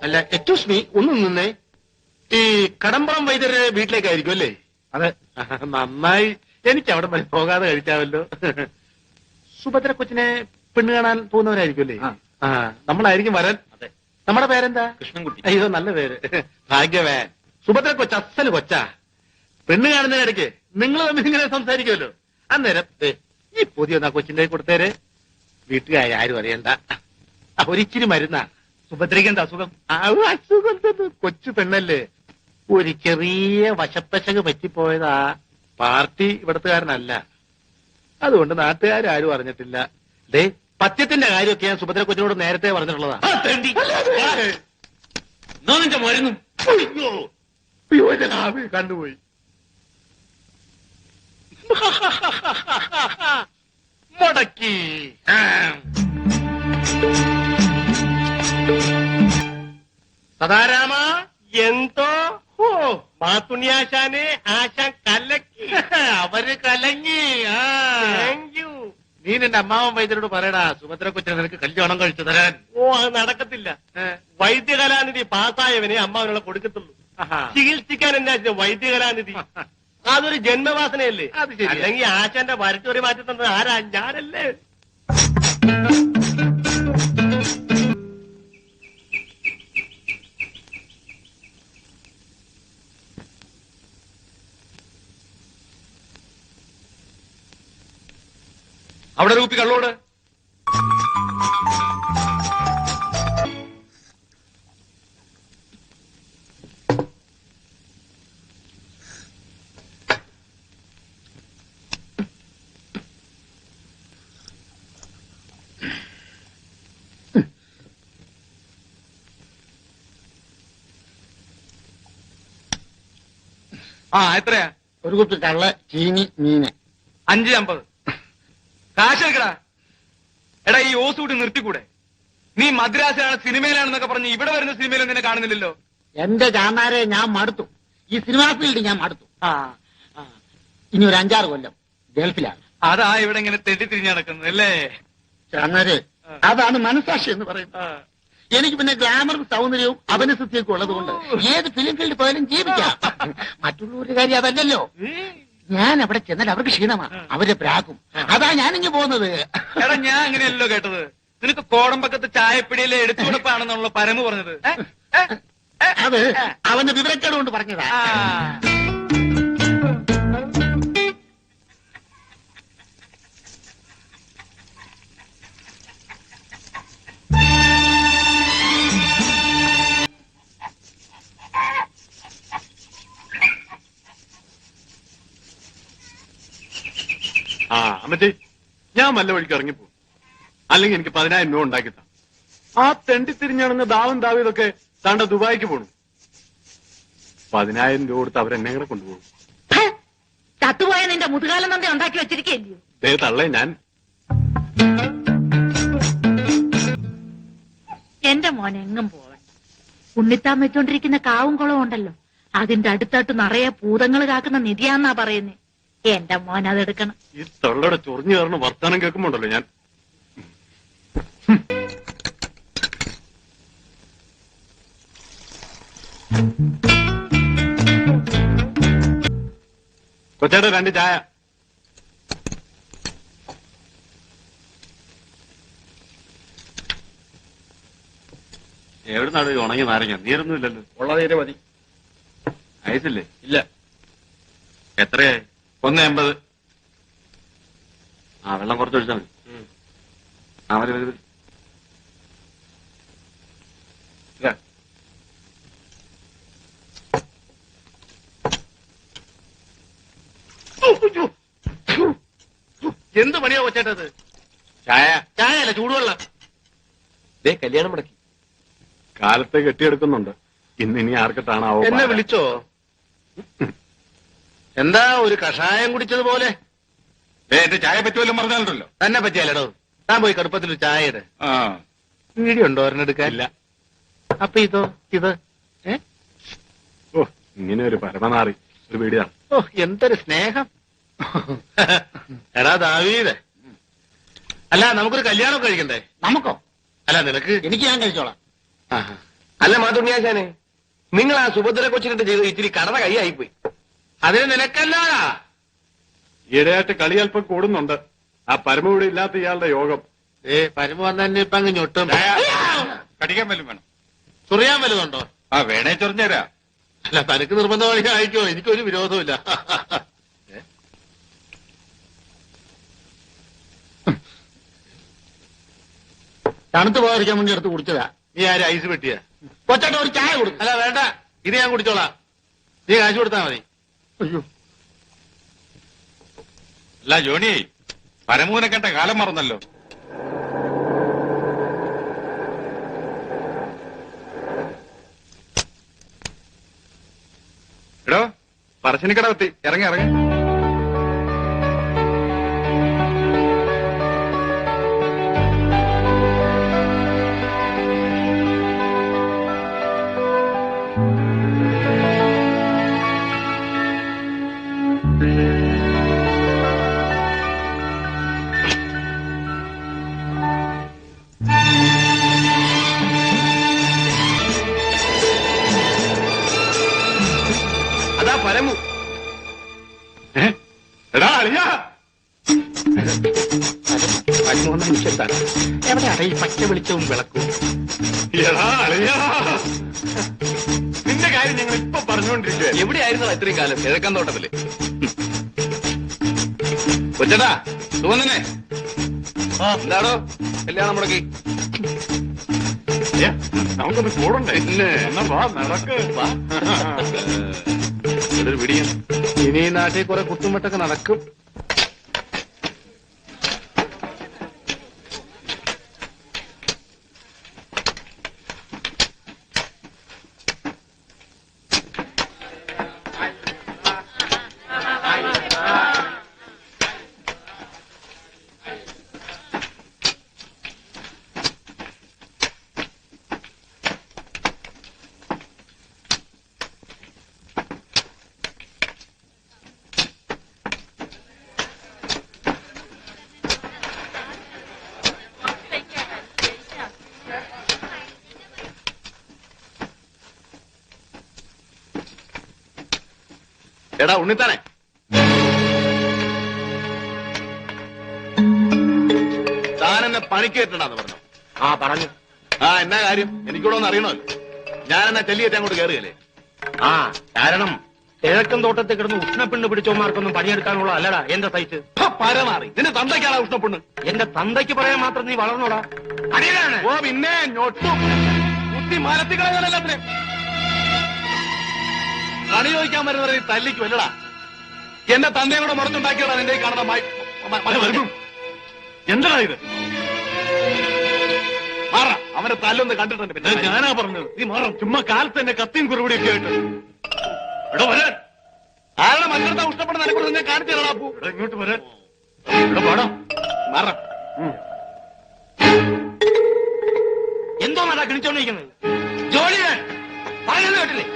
അല്ല, excuse me, ഒന്നും നിന്നേ. ഈ കടമ്പളം വൈദ്യരുടെ വീട്ടിലേക്കായിരിക്കും അല്ലേ? അതെ. നന്നായി, എനിക്ക് അവിടെ വരെ പോകാതെ കഴിക്കാമല്ലോ. സുഭദ്ര കൊച്ചിനെ പെണ്ണ് കാണാൻ പോകുന്നവരായിരിക്കും അല്ലേ? ആ, നമ്മളായിരിക്കും വരാൻ. അതെ. നമ്മുടെ പേരെന്താ? കൃഷ്ണൻകുട്ടി. അയ്യോ, നല്ല പേര്. ഭാഗ്യവേ. സുഭദ്ര കൊച്ച അസല് കൊച്ചാ. പെണ്ണ് കാണുന്നതിനിടയ്ക്ക് നിങ്ങൾ തമ്മിൽ ഇങ്ങനെ സംസാരിക്കുമല്ലോ. അന്നേരം ഈ പൊതിയൊന്ന് ആ കൊച്ചിന്റെ കൊടുത്തേരെ. വീട്ടുകാരെ ആരും അറിയണ്ട. ഒരിച്ചിരി മരുന്നാ. സുഭദ്രയ്ക്ക് എന്താ അസുഖം? അസുഖം തന്നെ, കൊച്ചു പെണ്ണല്ലേ. ഒരു ചെറിയ വശപ്പശക് പറ്റിപ്പോയതാ. പാർട്ടി ഇവിടത്തുകാരനല്ല, അതുകൊണ്ട് നാട്ടുകാരും അറിഞ്ഞിട്ടില്ല. ദേ, പത്യത്തിന്റെ കാര്യമൊക്കെ ഞാൻ സുഭദ്ര കൊച്ചിനോട് നേരത്തെ പറഞ്ഞിട്ടുള്ളതാ. നിന്റെ മരുന്നും കണ്ടുപോയി. മുടക്കി. സദാരാമ, എന്തോ ഓ മാത്തുണ്ണിയാശാനെ ആശാൻ കലക്കി. അവര് കലങ്ങി. Thank you. നീ നിന്റെ അമ്മാവൻ വൈദ്യരോട് പറയടാ, സുഭദ്ര കൊച്ചിനെ നിനക്ക് കല്യാണം കഴിച്ചു തരാൻ. ഓ, അത് നടക്കത്തില്ല. വൈദ്യകലാനിധി പാസ്സായവനെ അമ്മാവനുള്ള കൊടുക്കത്തുള്ളൂ. ചികിത്സിക്കാൻ എന്നാ വൈദ്യകലാനിധി? അതൊരു ജന്മവാസനയല്ലേ? അത് ശരിയാ. അല്ലെങ്കിൽ ആശാന്റെ വരച്ചൊരു മാറ്റി തന്നത് ആരാ? ഞാനല്ലേ. അവിടെ ഒരു കുപ്പി കള്ളോട്. എത്രയാ? ഒരു കുപ്പി കള്ള്, ചീനി, മീന്. 5.50. കാശ് എടുക്കടാ. എടാ, ഈ ഓസൂട്ടി നിർത്തിക്കൂടെ? നീ മദ്രാസിലാണ്, സിനിമയിലാണെന്നൊക്കെ പറഞ്ഞ് ഇവിടെ വരുന്ന സിനിമയിലും നിന്നെ കാണുന്നില്ലല്ലോ. എന്റെ ചാന്നാരെ ഞാൻ മടുത്തു. ഈ സിനിമാ ഫീൽഡ് ഞാൻ മടുത്തു. ഇനി ഒരു 5-6 കൊല്ലം ഗൾഫിലാണ്. അതാ ഇവിടെ ഇങ്ങനെ തെറ്റിത്തിരിഞ്ഞ് നടക്കുന്നത് അല്ലേ? ചാന്നാരെ, അതാണ് മനസാക്ഷി എന്ന് പറയുന്നത്. എനിക്ക് പിന്നെ ഗ്ലാമറും സൗന്ദര്യവും അഭിനയസിദ്ധിയൊക്കെ ഉള്ളതുകൊണ്ട് ഏത് ഫിലിം ഫീൽഡിൽ പോയാലും ജീവിക്കാം. മറ്റുള്ളവരുടെ കാര്യം അതല്ലല്ലോ. ഞാൻ അവിടെ ചെന്നാൽ അവർക്ക് ക്ഷീണമാണ്, അവരെ പ്രാകും. അതാ ഞാനിങ്ങ് പോകുന്നത്. എടാ, ഞാൻ അങ്ങനെയല്ലോ കേട്ടത്. നിനക്ക് കോടമ്പക്കത്ത് ചായപ്പിടിയിലെ എടുത്തുകൊടുപ്പാണെന്നുള്ള പരമു പറഞ്ഞത്. അത് അവന്റെ വിവരക്കേട് കൊണ്ട് പറഞ്ഞതാ. അമ്മച്ചി, ഞാൻ വല്ല വഴിക്ക് ഇറങ്ങിപ്പോ, അല്ലെങ്കിൽ എനിക്ക് 10,000 രൂപ ഉണ്ടാക്കിത്താ. ആ തെണ്ടിത്തിരിഞ്ഞാണെന്ന് ദാവും ദാവീതൊക്കെ താണ്ട ദുബായിക്ക് പോണു. 10,000 രൂപ കൊടുത്ത് അവരെന്നെ കൂടെ കൊണ്ടുപോകും. ചത്തുപോയ നിന്റെ മുതുകാലം തന്നെ ഉണ്ടാക്കി വെച്ചിരിക്കല്ലയോ? ദേ തള്ളേ, ഞാൻ എന്റെ മോൻ എങ്ങും പോവണ്ട. ഉണ്ണിത്താൻ വെച്ചോണ്ടിരിക്കുന്ന കാവും കുളവും ഉണ്ടല്ലോ, അതിന്റെ അടുത്തായിട്ട് നിറയെ ഭൂതങ്ങൾ കാക്കുന്ന നിധിയാന്നാ പറയുന്നേ. എന്റെ മോൻ അതെടുക്കണം. ഈ തള്ളയുടെ ചൊറിഞ്ഞു കയറുന്ന വർത്താനം കേൾക്കുമ്പോണ്ടല്ലോ ഞാൻ. കൊച്ചേട്ടാ, 2 ചായ. എവിടുന്നാണ് ഈ ഉണങ്ങി നാരങ്ങ? നീരൊന്നും ഇല്ലല്ലോ. ഉള്ള തീരെ മതി. ഐസില്ലേ? ഇല്ല. എത്രയായി? 1.80. വെള്ളം കുറച്ചൊഴിച്ചാൽ മതി. മതി മതി. എന്ത് പണിയാ കൊച്ചേട്ടത്? ചായ. ചായ അല്ല, ചൂടുവെള്ളം. കല്യാണം മുടക്കി. കാലത്തെ കെട്ടിയെടുക്കുന്നുണ്ട്. ഇനി ആർക്കിട്ടാണാവോ? എന്നെ വിളിച്ചോ? എന്താ ഒരു കഷായം കുടിച്ചതുപോലെ? എന്റെ ചായ പറ്റുമല്ലോ പറഞ്ഞാലുണ്ടല്ലോ. തന്നെ പറ്റിയാലോ? താൻ പോയി കടുപ്പത്തിൽ ഒരു ചായ ഇട്. വീഡിയോ ഉണ്ടോ ഒരെണ്ണെടുക്കാൻ? ഇല്ല. അപ്പൊ ഇത് ഓ, ഇങ്ങനെ ഒരു പരമനാറി ഒരു വീഡിയോ. ഓ, എന്തൊരു സ്നേഹം. എടാ ദാവീദ്, അല്ല നമുക്കൊരു കല്യാണം കഴിക്കണ്ടേ? നമുക്കോ? അല്ല നിനക്ക്. എനിക്ക് ഞാൻ കഴിച്ചോളാം. ആഹാ. അല്ല മാതുണ്ണിയാശാനെ, നിങ്ങൾ ആ സുഭദ്ര കൊച്ചിനിട്ട് ചെയ്ത് ഇച്ചിരി കടന്ന കൈയായിപ്പോയി. അതിന് നിനക്കല്ല. ഈയിടെയായിട്ട് കളി അല്പം കൂടുന്നുണ്ട്. ആ പരമ ഇവിടെ ഇല്ലാത്ത ഇയാളുടെ യോഗം. പരമ വന്നെ ഇപ്പൊ അങ്ങ് ഞൊട്ടും. കടിക്കാൻ വല്ലതും വേണം? ചൊറിയാൻ വലുതുണ്ടോ? ആ വേണേ ചൊറിഞ്ഞുതരാ. അല്ല തനിക്ക് നിർബന്ധമായി അയക്കോ, എനിക്കൊരു വിരോധമില്ല. തണുത്ത് പോകാതിരിക്കാൻ വേണ്ടി എടുത്ത് കുടിച്ചതാ. നീ ആര് ഐസ് പെട്ടിയ? കൊച്ചേട്ട ഒരു ചായ കൊടുക്കും. അല്ല വേണ്ട, ഇത് ഞാൻ കുടിച്ചോളാം. നീ കാശ് കൊടുത്താ മതി. അയ്യോ, അല്ല ജോണി, പരമൂനെ കണ്ട കാലം മറന്നല്ലോ. എടോ, പറശ്ശിനിക്കട എത്തി. ഇറങ്ങി ഇറങ്ങി. അതാ പരമു. എടാ അറിയാ, പരമോന്ന മനുഷ്യന്താണ്. എവിടെയാണ് ഈ പച്ച വെളിച്ചവും വിളക്കും? എടാ അറിയാ, നിന്റെ കാര്യം ഞങ്ങൾ ഇപ്പൊ പറഞ്ഞുകൊണ്ടിരിക്കുക. എവിടെയായിരുന്നോ ഇത്രയും കാലം? കിഴക്കൻ തോട്ടത്തില്. കൊച്ചടാ തോന്നനെ എന്താണോ കല്യാണം മുടക്കി? നമുക്കൊന്ന് കൂടണ്ടേ? എന്നാ വാ, നടക്ക്. ഒരു പിടിയും. ഇനി ഈ നാട്ടിൽ കുറെ കുത്തുമുട്ടൊക്കെ നടക്കും. എടാ ഉണ്ണിത്താനെ, താനെന്നെ പണിക്ക് കെട്ടണ്ടാന്ന് പറഞ്ഞു. ആ പറഞ്ഞു. ആ എന്നാ കാര്യം? എനിക്കൂടെ ഒന്ന് അറിയണമല്ലോ. ഞാൻ എന്നാ ചെല്ലിയേറ്റ് അങ്ങോട്ട് കയറുകയല്ലേ? ആ കാരണം കിഴക്കൻ തോട്ടത്തിൽ കിടന്ന് ഉഷ്ണപ്പിണ്ട് പിടിച്ചവന്മാർക്കൊന്നും പണിയെടുക്കാനുള്ള അല്ലടാ എന്റെ സൈറ്റ്. പരമാറി നിന്റെ തന്തയ്ക്കാണ് ഉഷ്ണപ്പെണ്ണ്. എന്റെ തന്തയ്ക്ക് പറയാൻ മാത്രം നീ വളർന്നോടാ. അടിയാണ്. ഓ പിന്നെ ഞൊട്ടും കുത്തി മരത്തിക്കളഞ്ഞാലെല്ലാത്തിനും പണി ചോദിക്കാൻ വരുന്നവരെ തല്ലിക്ക് വല്ലടാ. എന്റെ തന്തയും കൂടെ മുറച്ചുണ്ടാക്കിയതാണ് എന്റെ ഈ കാണുന്ന എന്താ ഇത്? മാറ. അവനെ തല്ലൊന്ന് കണ്ടിട്ടുണ്ട്. പിന്നെ ഞാനാ പറഞ്ഞത്. നീ മാറും. ചുമ്മാ കാലത്ത് തന്നെ കത്തിയും കുറുപടിയൊക്കെ ആയിട്ട്. എടോ വരാൻ. ആരുടെ മനുഷ്യർത്താ ഉഷ്ടപ്പെടുന്ന നിനക്കൂടെ ഞാൻ കാണിച്ചു തരണ അപ്പു. എടാ ഇങ്ങോട്ട് വരാൻ. എടാ പാടാം. മാറ. എന്തോ നടാ കിണിച്ചോണ്ടിരിക്കുന്നത്? ജോലി പറയുന്നത് കേട്ടില്ലേ?